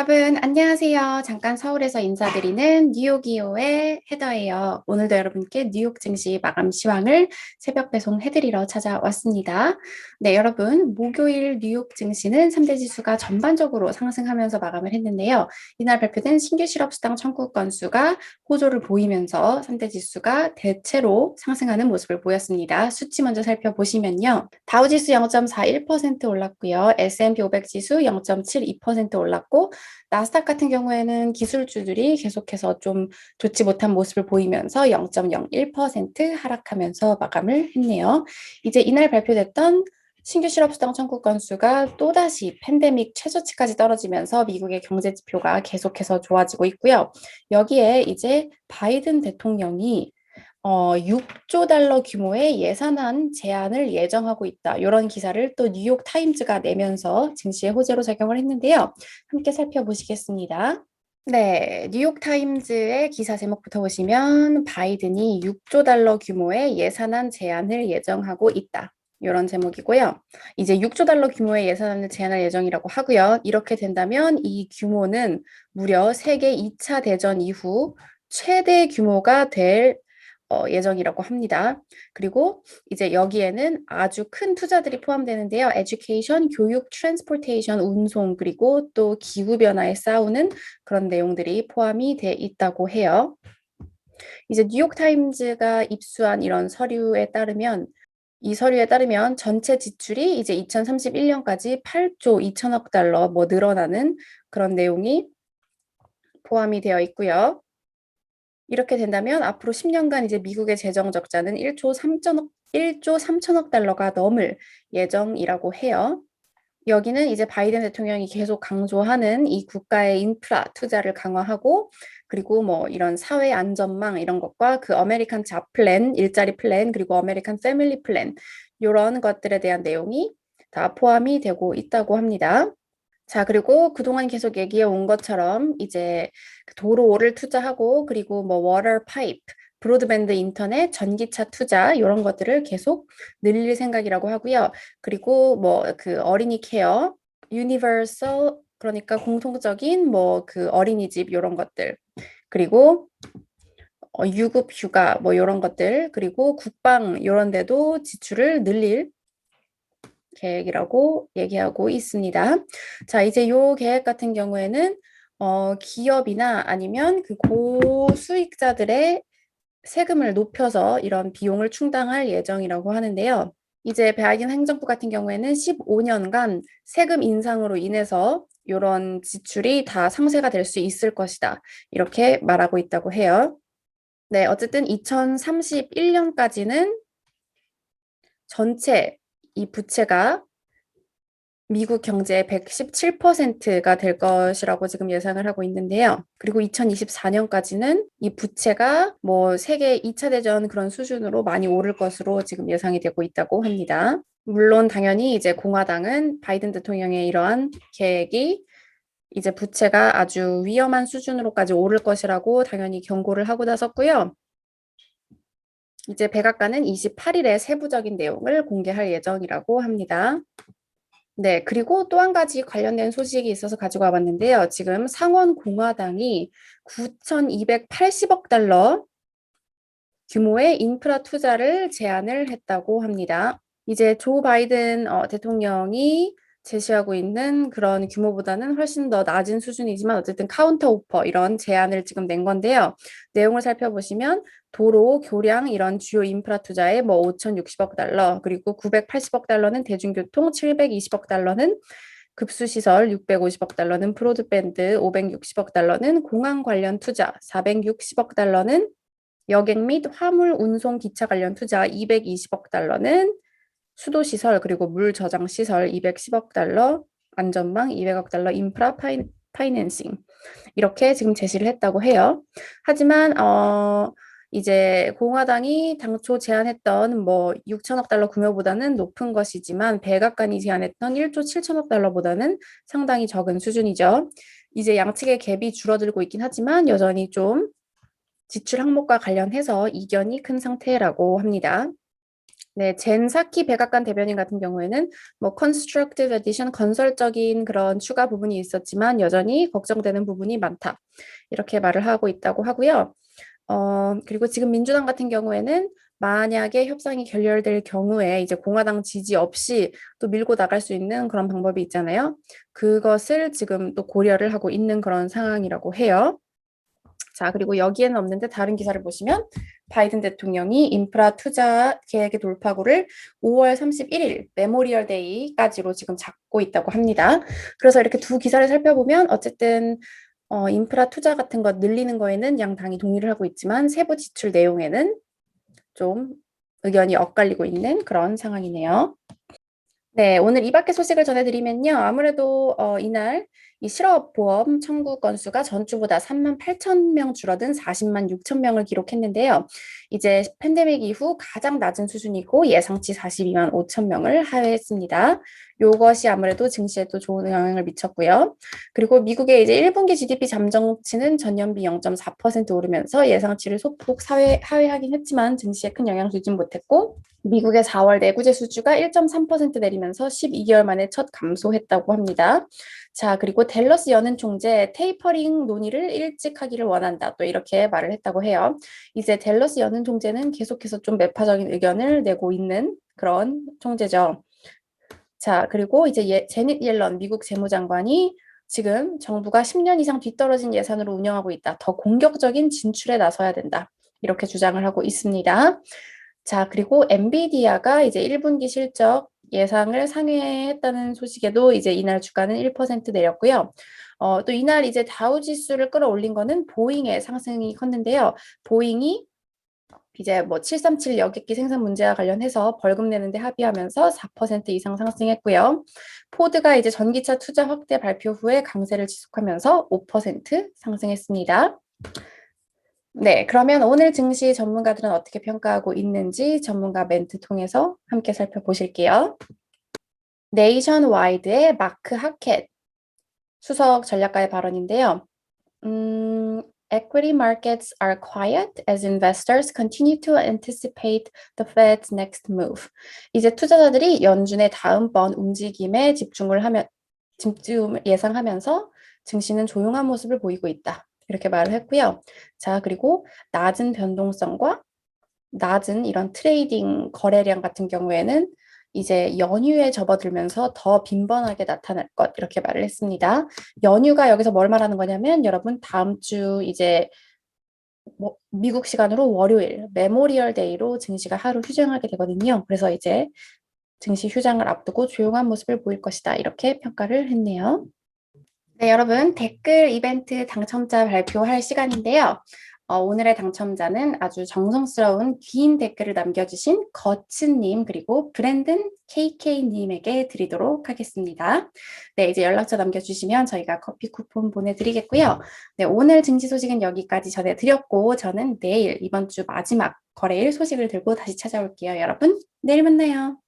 여러분, 안녕하세요. 잠깐 서울에서 인사드리는 뉴욕이오의 헤더예요. 오늘도 여러분께 뉴욕 증시 마감 시황을 새벽 배송해드리러 찾아왔습니다. 네, 여러분, 목요일 뉴욕 증시는 3대 지수가 전반적으로 상승하면서 마감을 했는데요. 이날 발표된 신규 실업수당 청구 건수가 호조를 보이면서 3대 지수가 대체로 상승하는 모습을 보였습니다. 수치 먼저 살펴보시면요. 다우지수 0.41% 올랐고요. S&P 500 지수 0.72% 올랐고 나스닥 같은 경우에는 기술주들이 계속해서 좀 좋지 못한 모습을 보이면서 0.01% 하락하면서 마감을 했네요. 이제 이날 발표됐던 신규 실업수당 청구 건수가 또다시 팬데믹 최저치까지 떨어지면서 미국의 경제 지표가 계속해서 좋아지고 있고요. 여기에 이제 바이든 대통령이 6조 달러 규모의 예산안 제안을 예정하고 있다. 이런 기사를 또 뉴욕 타임즈가 내면서 증시의 호재로 작용을 했는데요. 함께 살펴보시겠습니다. 네, 뉴욕 타임즈의 기사 제목부터 보시면 바이든이 6조 달러 규모의 예산안 제안을 예정하고 있다. 이런 제목이고요. 이제 6조 달러 규모의 예산안을 제안할 예정이라고 하고요. 이렇게 된다면 이 규모는 무려 세계 2차 대전 이후 최대 규모가 될 예정이라고 합니다. 그리고 이제 여기에는 아주 큰 투자들이 포함되는데요. 에듀케이션, 교육, 트랜스포테이션, 운송, 그리고 또 기후변화에 싸우는 그런 내용들이 포함이 돼 있다고 해요. 이제 뉴욕타임즈가 입수한 이런 서류에 따르면 이 서류에 따르면 전체 지출이 이제 2031년까지 8조 2천억 달러 뭐 늘어나는 그런 내용이 포함이 되어 있고요. 이렇게 된다면 앞으로 10년간 이제 미국의 재정 적자는 1조 3천억 달러가 넘을 예정이라고 해요. 여기는 이제 바이든 대통령이 계속 강조하는 이 국가의 인프라 투자를 강화하고 그리고 뭐 이런 사회 안전망 이런 것과 그 아메리칸 잡 플랜, 일자리 플랜, 그리고 아메리칸 패밀리 플랜 이런 것들에 대한 내용이 다 포함이 되고 있다고 합니다. 자, 그리고 그동안 계속 얘기해 온 것처럼 이제 도로를 투자하고 그리고 뭐 워터 파이프, 브로드밴드 인터넷, 전기차 투자 이런 것들을 계속 늘릴 생각이라고 하고요. 그리고 뭐 그 어린이 케어, 유니버설 그러니까 공통적인 뭐 그 어린이집 이런 것들. 그리고 유급 휴가 뭐 이런 것들. 그리고 국방 이런 데도 지출을 늘릴 계획이라고 얘기하고 있습니다. 자, 이제 요 계획 같은 경우에는 기업이나 아니면 그 고수익자들의 세금을 높여서 이런 비용을 충당할 예정이라고 하는데요. 이제 바이든 행정부 같은 경우에는 15년간 세금 인상으로 인해서 이런 지출이 다 상쇄가 될 수 있을 것이다. 이렇게 말하고 있다고 해요. 네, 어쨌든 2031년까지는 전체 이 부채가 미국 경제의 117%가 될 것이라고 지금 예상을 하고 있는데요. 그리고 2024년까지는 이 부채가 뭐 세계 2차 대전 그런 수준으로 많이 오를 것으로 지금 예상이 되고 있다고 합니다. 물론 당연히 이제 공화당은 바이든 대통령의 이러한 계획이 이제 부채가 아주 위험한 수준으로까지 오를 것이라고 당연히 경고를 하고 나섰고요. 이제 백악관은 28일에 세부적인 내용을 공개할 예정이라고 합니다. 네, 그리고 또 한 가지 관련된 소식이 있어서 가지고 와봤는데요. 지금 상원 공화당이 9,280억 달러 규모의 인프라 투자를 제안을 했다고 합니다. 이제 조 바이든 대통령이 제시하고 있는 그런 규모보다는 훨씬 더 낮은 수준이지만 어쨌든 카운터 오퍼 이런 제안을 지금 낸 건데요. 내용을 살펴보시면 도로, 교량 이런 주요 인프라 투자에 뭐 5,060억 달러 그리고 980억 달러는 대중교통, 720억 달러는 급수시설, 650억 달러는 브로드밴드, 560억 달러는 공항 관련 투자, 460억 달러는 여객 및 화물 운송 기차 관련 투자 220억 달러는 수도시설 그리고 물 저장 시설 210억 달러, 안전망 200억 달러, 인프라 파이낸싱 이렇게 지금 제시를 했다고 해요. 하지만 이제 공화당이 당초 제안했던 뭐 6천억 달러 규모보다는 높은 것이지만 백악관이 제안했던 1조 7천억 달러보다는 상당히 적은 수준이죠. 이제 양측의 갭이 줄어들고 있긴 하지만 여전히 좀 지출 항목과 관련해서 이견이 큰 상태라고 합니다. 네, 젠 사키 백악관 대변인 같은 경우에는 뭐 constructive addition 건설적인 그런 추가 부분이 있었지만 여전히 걱정되는 부분이 많다. 이렇게 말을 하고 있다고 하고요. 그리고 지금 민주당 같은 경우에는 만약에 협상이 결렬될 경우에 이제 공화당 지지 없이 또 밀고 나갈 수 있는 그런 방법이 있잖아요. 그것을 지금 또 고려를 하고 있는 그런 상황이라고 해요. 자, 그리고 여기에는 없는데 다른 기사를 보시면 바이든 대통령이 인프라 투자 계획의 돌파구를 5월 31일 메모리얼 데이까지로 지금 잡고 있다고 합니다. 그래서 이렇게 두 기사를 살펴보면 어쨌든 인프라 투자 같은 것 늘리는 거에는 양 당이 동의를 하고 있지만 세부 지출 내용에는 좀 의견이 엇갈리고 있는 그런 상황이네요. 네, 오늘 이 밖의 소식을 전해드리면요. 아무래도 이날 이 실업보험 청구 건수가 전주보다 3만 8천 명 줄어든 40만 6천 명을 기록했는데요. 이제 팬데믹 이후 가장 낮은 수준이고 예상치 42만 5천 명을 하회했습니다. 요것이 아무래도 증시에 또 좋은 영향을 미쳤고요. 그리고 미국의 이제 1분기 GDP 잠정치는 전년비 0.4% 오르면서 예상치를 소폭 하회하긴 했지만 증시에 큰 영향 주진 못했고 미국의 4월 내구재 수주가 1.3% 내리면서 12개월 만에 첫 감소했다고 합니다. 자, 그리고 댈러스 연은 총재 테이퍼링 논의를 일찍 하기를 원한다. 또 이렇게 말을 했다고 해요. 이제 댈러스 연은 총재는 계속해서 좀 매파적인 의견을 내고 있는 그런 총재죠. 자, 그리고 이제 제닛 옐런 미국 재무장관이 지금 정부가 10년 이상 뒤떨어진 예산으로 운영하고 있다. 더 공격적인 진출에 나서야 된다. 이렇게 주장을 하고 있습니다. 자, 그리고 엔비디아가 이제 1분기 실적 예상을 상회했다는 소식에도 이제 이날 주가는 1% 내렸고요. 또 이날 이제 다우 지수를 끌어올린 거는 보잉의 상승이 컸는데요. 보잉이 이제 뭐 737 여객기 생산 문제와 관련해서 벌금 내는데 합의하면서 4% 이상 상승했고요. 포드가 이제 전기차 투자 확대 발표 후에 강세를 지속하면서 5% 상승했습니다. 네, 그러면 오늘 증시 전문가들은 어떻게 평가하고 있는지 전문가 멘트 통해서 함께 살펴보실게요. 네이션와이드의 마크 하켓 수석 전략가의 발언인데요. Equity markets are quiet as investors continue to anticipate the Fed's next move. 이제 투자자들이 연준의 다음번 움직임에 집중을 예상하면서 증시는 조용한 모습을 보이고 있다. 이렇게 말을 했고요. 자, 그리고 낮은 변동성과 낮은 이런 트레이딩 거래량 같은 경우에는 이제 연휴에 접어들면서 더 빈번하게 나타날 것 이렇게 말을 했습니다. 연휴가 여기서 뭘 말하는 거냐면 여러분 다음 주 이제 미국 시간으로 월요일 메모리얼 데이로 증시가 하루 휴장하게 되거든요. 그래서 이제 증시 휴장을 앞두고 조용한 모습을 보일 것이다. 이렇게 평가를 했네요. 네, 여러분 댓글 이벤트 당첨자 발표할 시간인데요. 오늘의 당첨자는 아주 정성스러운 긴 댓글을 남겨주신 거츠님 그리고 브랜든 KK님에게 드리도록 하겠습니다. 네, 이제 연락처 남겨주시면 저희가 커피 쿠폰 보내드리겠고요. 네, 오늘 증시 소식은 여기까지 전해드렸고 저는 내일 이번 주 마지막 거래일 소식을 들고 다시 찾아올게요. 여러분, 내일 만나요.